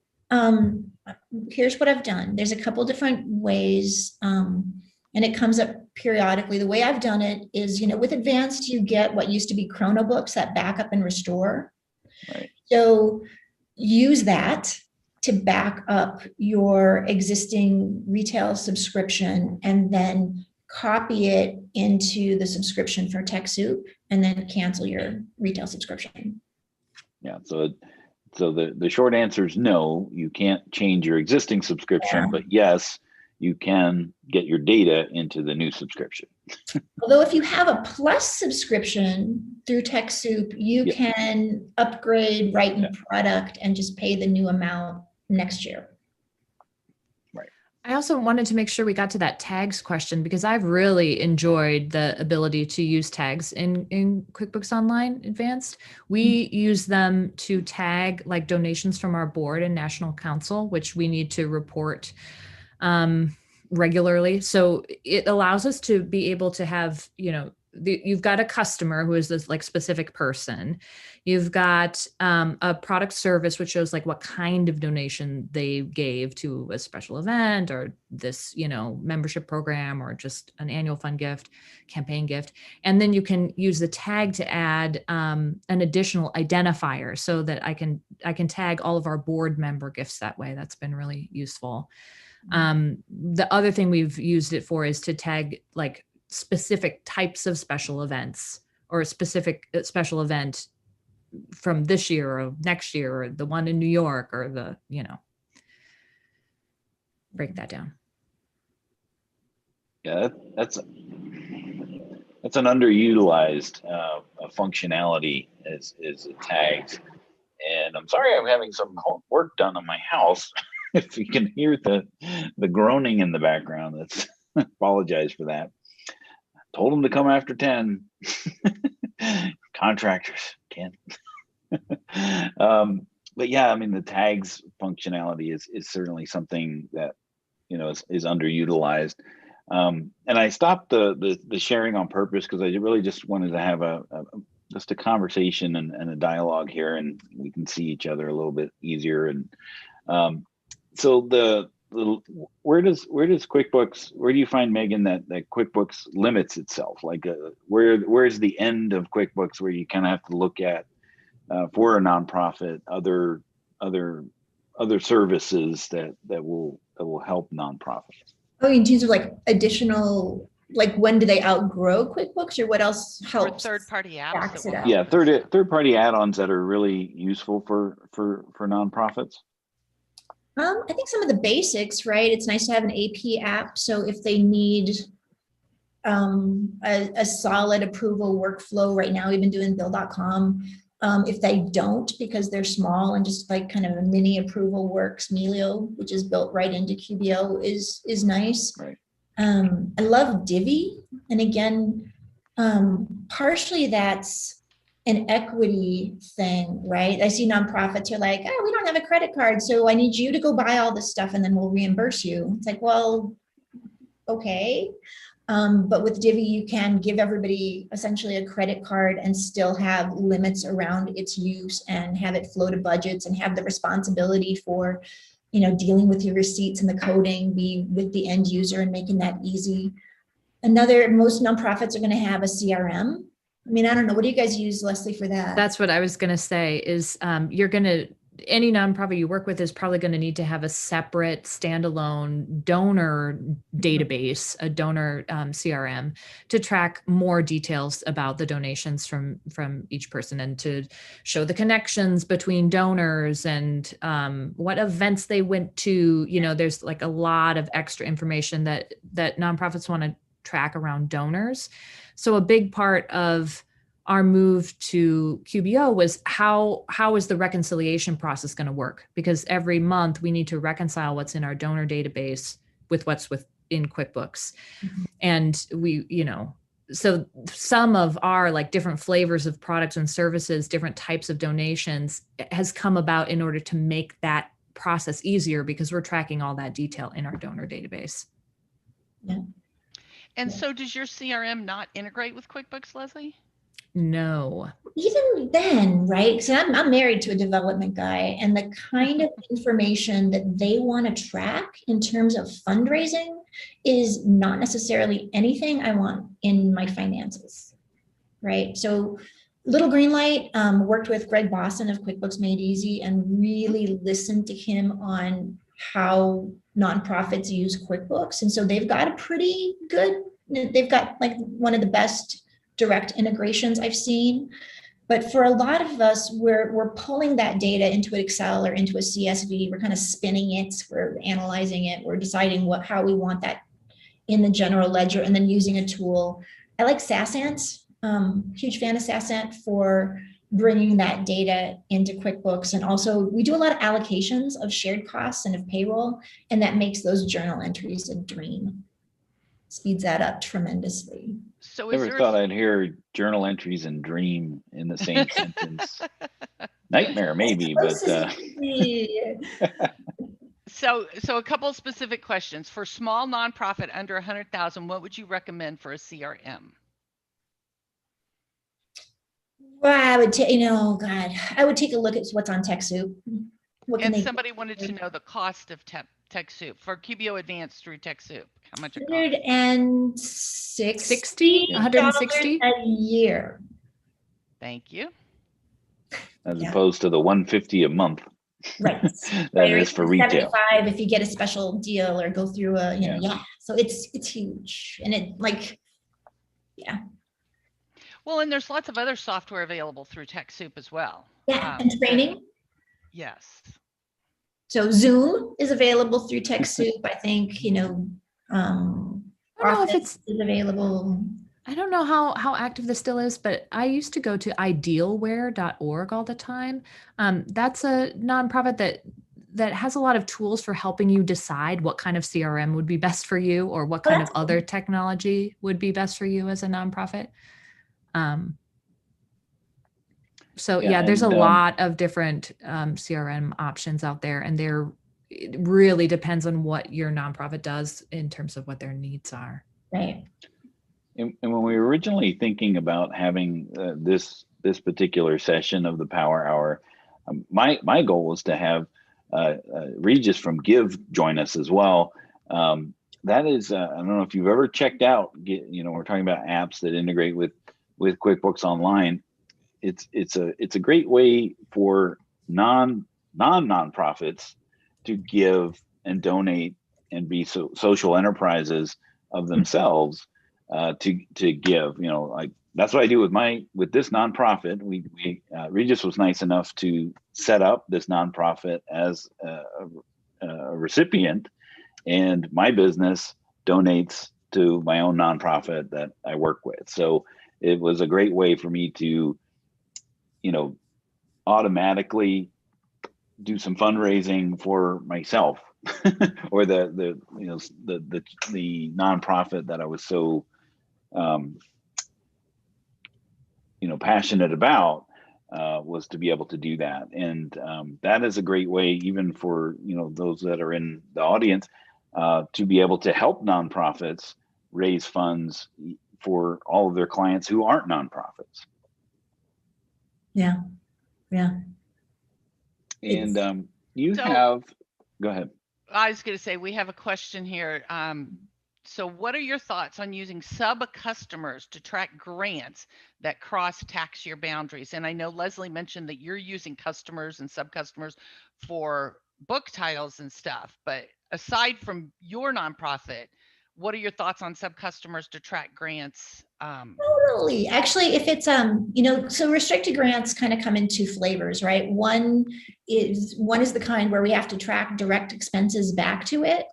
here's what I've done. There's a couple different ways, and it comes up periodically. The way I've done it is, with Advanced, you get what used to be Chronobooks, that backup and restore. Right. So use that to back up your existing retail subscription and then copy it into the subscription for Techsoup and then cancel your retail subscription. Yeah, so the short answer is no, you can't change your existing subscription, but yes, you can get your data into the new subscription. Although if you have a plus subscription through Techsoup, you can upgrade right in product and just pay the new amount next year. Right. I also wanted to make sure we got to that tags question, because I've really enjoyed the ability to use tags in QuickBooks Online Advanced. We use them to tag like donations from our board and national council, which we need to report regularly. So it allows us to be able to have, you've got a customer who is this like specific person. You've got a product service, which shows like what kind of donation they gave to a special event or this, membership program or just an annual fund gift, campaign gift. And then you can use the tag to add an additional identifier so that I can tag all of our board member gifts that way. That's been really useful. The other thing we've used it for is to tag like specific types of special events or a specific special event from this year or next year or the one in New York or break that down. Yeah, that's an underutilized functionality is tags. And I'm sorry I'm having some work done on my house. If you can hear the groaning in the background, that's apologize for that. Told them to come after 10. Contractors can't. But yeah, I mean, the tags functionality is certainly something that is underutilized. And I stopped the sharing on purpose because I really just wanted to have just a conversation and a dialogue here, and we can see each other a little bit easier. And so where do you find, Megan, that QuickBooks limits itself? Like where's the end of QuickBooks where you kind of have to look at for a nonprofit other services that will help nonprofits? Oh, in terms of like additional, like when do they outgrow QuickBooks, or what else helps? Or third-party apps. Yeah, third-party add-ons that are really useful for nonprofits. I think some of the basics, right? It's nice to have an AP app. So if they need a solid approval workflow right now, we've been doing bill.com. If they don't, because they're small and just like kind of a mini approval works, Melio, which is built right into QBO, is nice. Right. I love Divvy. And again, partially that's an equity thing, right? I see nonprofits are like, oh, we don't have a credit card, so I need you to go buy all this stuff and then we'll reimburse you. It's like, well, okay. But with Divvy, you can give everybody essentially a credit card and still have limits around its use and have it flow to budgets and have the responsibility for, dealing with your receipts and the coding be with the end user and making that easy. Most nonprofits are going to have a CRM. I mean, I don't know. What do you guys use, Leslie, for that? That's what I was going to say is any nonprofit you work with is probably going to need to have a separate standalone donor database, a donor CRM, to track more details about the donations from each person and to show the connections between donors and what events they went to. There's like a lot of extra information that nonprofits want to track around donors. So a big part of our move to QBO was how is the reconciliation process going to work? Because every month we need to reconcile what's in our donor database with what's within QuickBooks. And we, so some of our like different flavors of products and services, different types of donations has come about in order to make that process easier because we're tracking all that detail in our donor database. Yeah. And so does your CRM not integrate with QuickBooks, Leslie? No. Even then, right? So I'm married to a development guy, and the kind of information that they want to track in terms of fundraising is not necessarily anything I want in my finances, right? So little green light, worked with Greg Boston of QuickBooks Made Easy and really listened to him on how nonprofits use QuickBooks. And so they've got they've got like one of the best direct integrations I've seen. But for a lot of us, we're pulling that data into an Excel or into a CSV. We're kind of spinning it, we're analyzing it, we're deciding how we want that in the general ledger, and then using a tool. I like Sasant, huge fan of Sasant for bringing that data into QuickBooks. And also we do a lot of allocations of shared costs and of payroll, and that makes those journal entries a dream. Speeds that up tremendously. So Never thought I'd hear journal entries and dream in the same sentence. Nightmare, maybe, but so a couple of specific questions. For small nonprofit under 100,000, what would you recommend for a CRM? Well, I would take, I would take a look at what's on TechSoup. And somebody wanted to know the cost of TechSoup for QBO Advanced through TechSoup. How much it costs? $160 a year. Thank you. As opposed to the $150 a month. Right. That is for retail. $75 if you get a special deal or go through a, So it's huge, and it Well, and there's lots of other software available through TechSoup as well. Yeah, and training. Yes. So Zoom is available through TechSoup. I think, I don't know if it's available. I don't know how active this still is, but I used to go to idealware.org all the time. That's a nonprofit that has a lot of tools for helping you decide what kind of CRM would be best for you or what kind of other technology would be best for you as a nonprofit. There's a lot of different CRM options out there, and it really depends on what your nonprofit does in terms of what their needs are. Right. And when we were originally thinking about having this particular session of the Power Hour, my goal was to have Regis from Give join us as well. That is, I don't know if you've ever checked out. We're talking about apps that integrate with QuickBooks Online. It's a great way for nonprofits to give and donate and be social enterprises of themselves. To give, like that's what I do with this nonprofit. We Regis was nice enough to set up this nonprofit as a recipient, and my business donates to my own nonprofit that I work with. So it was a great way for me to, automatically do some fundraising for myself or the nonprofit that I was so passionate about, was to be able to do that. And that is a great way, even for those that are in the audience, to be able to help nonprofits raise funds for all of their clients who aren't nonprofits. Yeah. And go ahead. I was going to say, we have a question here. So what are your thoughts on using sub-customers to track grants that cross tax year boundaries? And I know Leslie mentioned that you're using customers and sub-customers for book titles and stuff, but aside from your nonprofit, what are your thoughts on sub-customers to track grants? Totally. Actually, if it's, so restricted grants kind of come in two flavors, right? One is the kind where we have to track direct expenses back to it.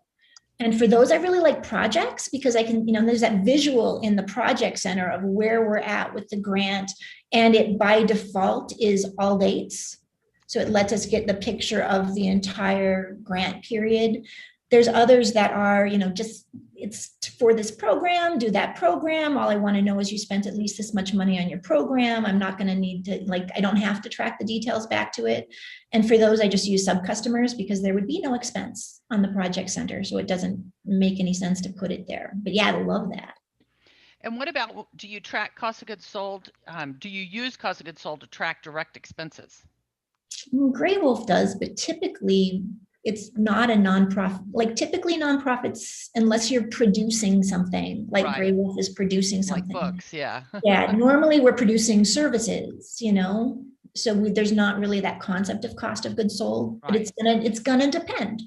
And for those, I really like projects because I can, there's that visual in the project center of where we're at with the grant. And it by default is all dates. So it lets us get the picture of the entire grant period. There's others that are, just it's for this program, do that program. All I want to know is you spent at least this much money on your program. I'm not going to need to, I don't have to track the details back to it. And for those, I just use sub-customers because there would be no expense on the project center. So it doesn't make any sense to put it there. But yeah, I love that. And what about, do you track cost of goods sold? Do you use cost of goods sold to track direct expenses? Gray Wolf does, but typically it's not a nonprofit. Like typically nonprofits, unless you're producing something, like Right. Gray Wolf is producing something. Like books, yeah. Yeah, normally we're producing services, so there's not really that concept of cost of goods sold, but Right. it's gonna depend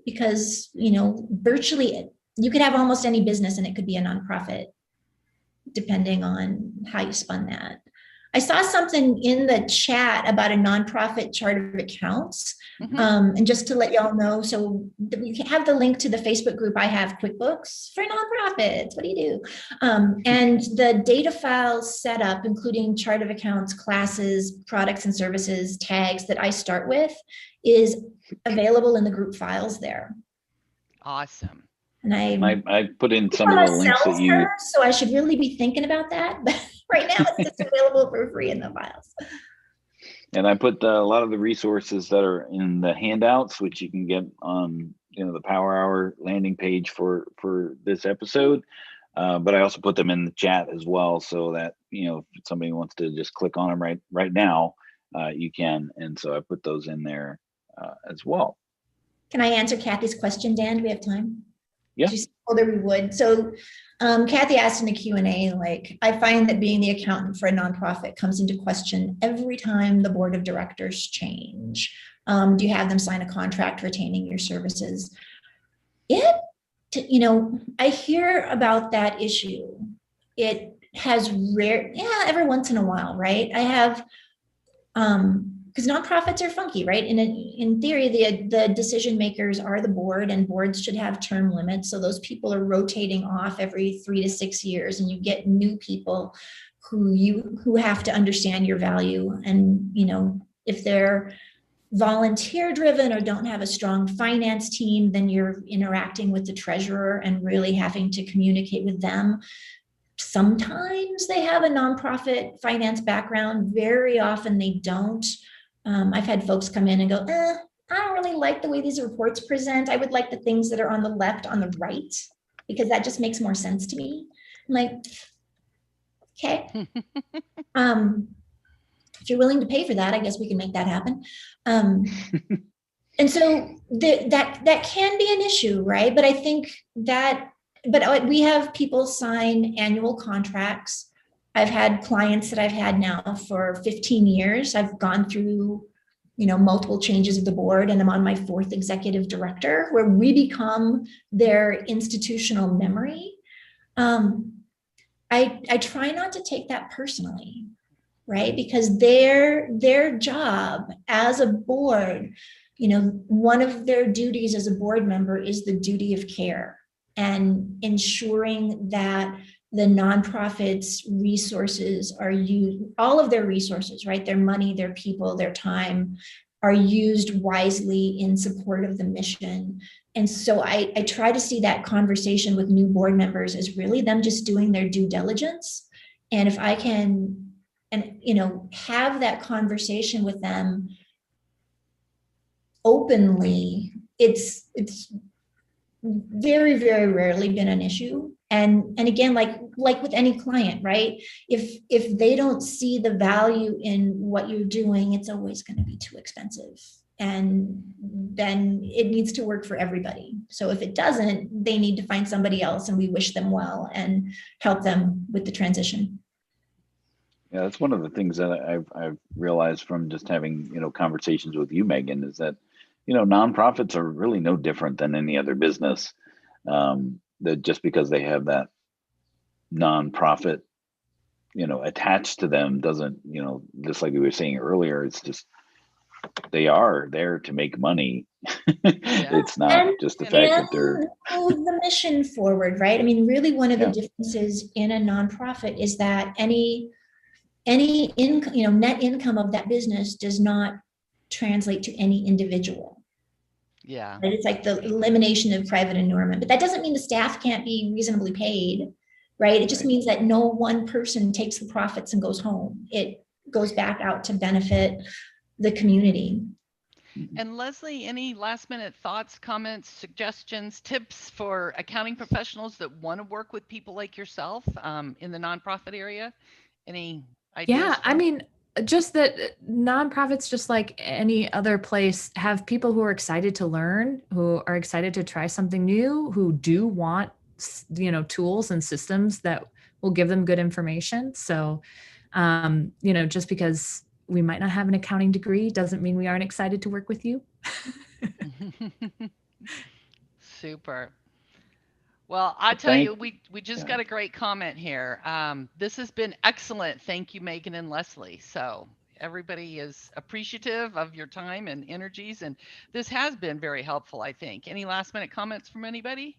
because, virtually you could have almost any business and it could be a nonprofit depending on how you spun that. I saw something in the chat about a nonprofit chart of accounts. And just to let y'all know, so we have the link to the Facebook group. I have QuickBooks for nonprofits. What do you do? And the data files set up, including chart of accounts, classes, products and services, tags that I start with is available in the group files there. Awesome. And I put in some of the links that you. So I should really be thinking about that. But right now it's just available for free in the files. And I put a lot of the resources that are in the handouts, which you can get on the Power Hour landing page for this episode. But I also put them in the chat as well, so that if somebody wants to just click on them right now, you can. And so I put those in there as well. Can I answer Kathy's question, Dan? Do we have time? Yeah. She told her we would. So Kathy asked in the Q&A, I find that being the accountant for a nonprofit comes into question every time the board of directors change. Do you have them sign a contract retaining your services? I hear about that issue. It has every once in a while, right? I have, because nonprofits are funky, right? In theory, the decision makers are the board, and boards should have term limits. So those people are rotating off every 3 to 6 years, and you get new people who have to understand your value. And if they're volunteer driven or don't have a strong finance team, then you're interacting with the treasurer and really having to communicate with them. Sometimes they have a nonprofit finance background. Very often they don't. I've had folks come in and go, I don't really like the way these reports present. I would like the things that are on the left on the right, because that just makes more sense to me. I'm like, okay. If you're willing to pay for that, I guess we can make that happen. And so that can be an issue, right? But I think but we have people sign annual contracts. I've had clients that I've had now for 15 years. I've gone through, multiple changes of the board, and I'm on my 4th executive director, where we become their institutional memory. I try not to take that personally, right? Because their job as a board, one of their duties as a board member is the duty of care and ensuring that the nonprofits' resources are used, all of their resources, right? Their money, their people, their time are used wisely in support of the mission. And so I try to see that conversation with new board members as really them just doing their due diligence. And if I can, have that conversation with them openly, it's very, very rarely been an issue. And again, like with any client, right? If they don't see the value in what you're doing, it's always going to be too expensive. And then it needs to work for everybody. So if it doesn't, they need to find somebody else, and we wish them well and help them with the transition. Yeah, that's one of the things that I've realized from just having, conversations with you, Megan, is that, nonprofits are really no different than any other business. That just because they have that nonprofit, attached to them doesn't, just like we were saying earlier, it's just they are there to make money. It's not just the fact that they're move the mission forward, right? I mean, really, one of the Yeah. differences in a nonprofit is that any income, net income of that business does not translate to any individual. Yeah. Right? It's like the elimination of private endowment, but that doesn't mean the staff can't be reasonably paid, right? It just Right. means that no one person takes the profits and goes home. It goes back out to benefit the community. And Leslie, any last minute thoughts, comments, suggestions, tips for accounting professionals that want to work with people like yourself in the nonprofit area? Any ideas? Yeah, I mean, just that nonprofits, just like any other place, have people who are excited to learn, who are excited to try something new, who do want, tools and systems that will give them good information. So, just because we might not have an accounting degree doesn't mean we aren't excited to work with you. Super. Well, I tell you, we just got a great comment here. This has been excellent. Thank you, Megan and Leslie. So everybody is appreciative of your time and energies, and this has been very helpful, I think. Any last minute comments from anybody?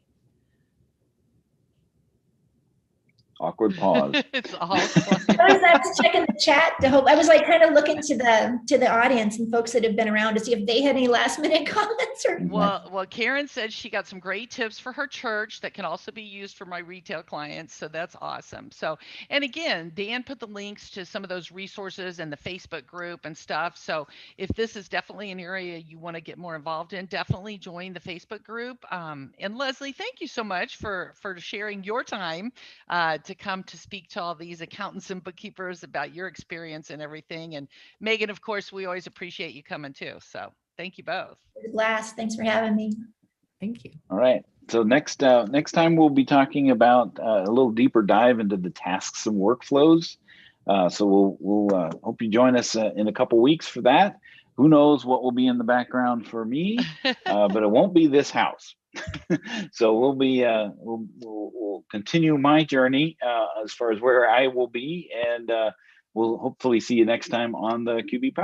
Awkward pause. It's all quiet. I was checking the chat to hope. I was like kind of looking to the audience and folks that have been around to see if they had any last minute comments. Or Well, Karen said she got some great tips for her church that can also be used for my retail clients. So that's awesome. So, and again, Dan put the links to some of those resources and the Facebook group and stuff. So if this is definitely an area you want to get more involved in, definitely join the Facebook group. And Leslie, thank you so much for sharing your time to come to speak to all these accountants and bookkeepers about your experience and everything. And Megan, of course, we always appreciate you coming too. So thank you both. Blast. Thanks for having me. Thank you. All right. So next time we'll be talking about a little deeper dive into the tasks and workflows. So we'll hope you join us in a couple weeks for that. Who knows what will be in the background for me, but it won't be this house. So we'll be we'll continue my journey as far as where I will be, and we'll hopefully see you next time on the QB Power.